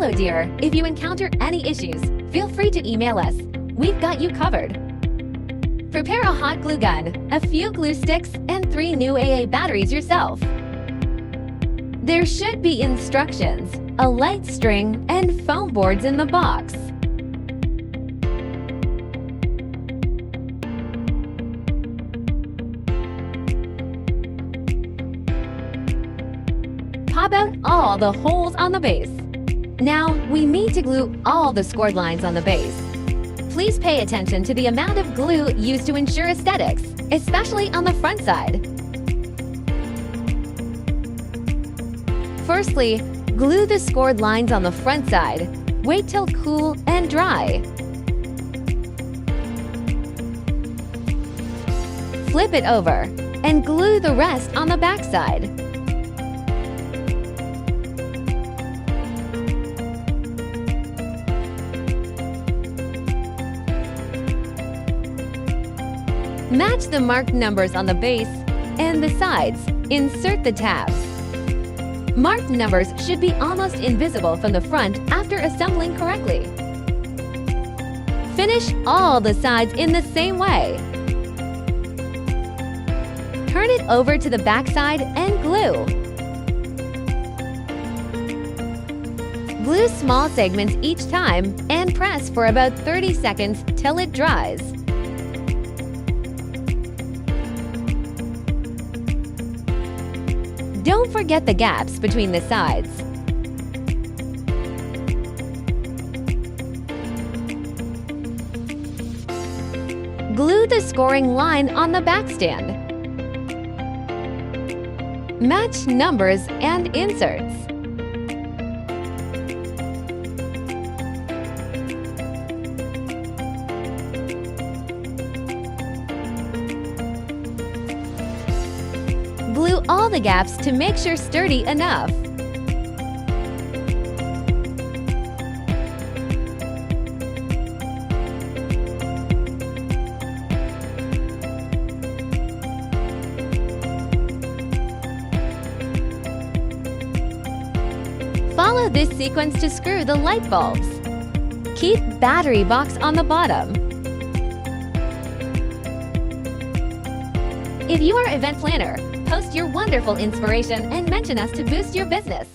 Hello dear, if you encounter any issues, feel free to email us. We've got you covered. Prepare a hot glue gun, a few glue sticks, and 3 new AA batteries yourself. There should be instructions, a light string, and foam boards in the box. Pop out all the holes on the base. Now, we need to glue all the scored lines on the base. Please pay attention to the amount of glue used to ensure aesthetics, especially on the front side. Firstly, glue the scored lines on the front side. Wait till cool and dry. Flip it over and glue the rest on the back side. Match the marked numbers on the base and the sides. Insert the tabs. Marked numbers should be almost invisible from the front after assembling correctly. Finish all the sides in the same way. Turn it over to the back side and glue. Glue small segments each time and press for about 30 seconds till it dries. Don't forget the gaps between the sides. Glue the scoring line on the back stand. Match numbers and inserts. Glue all the gaps to make sure sturdy enough. Follow this sequence to screw the light bulbs. Keep battery box on the bottom. If you are an event planner, post your wonderful inspiration and mention us to boost your business.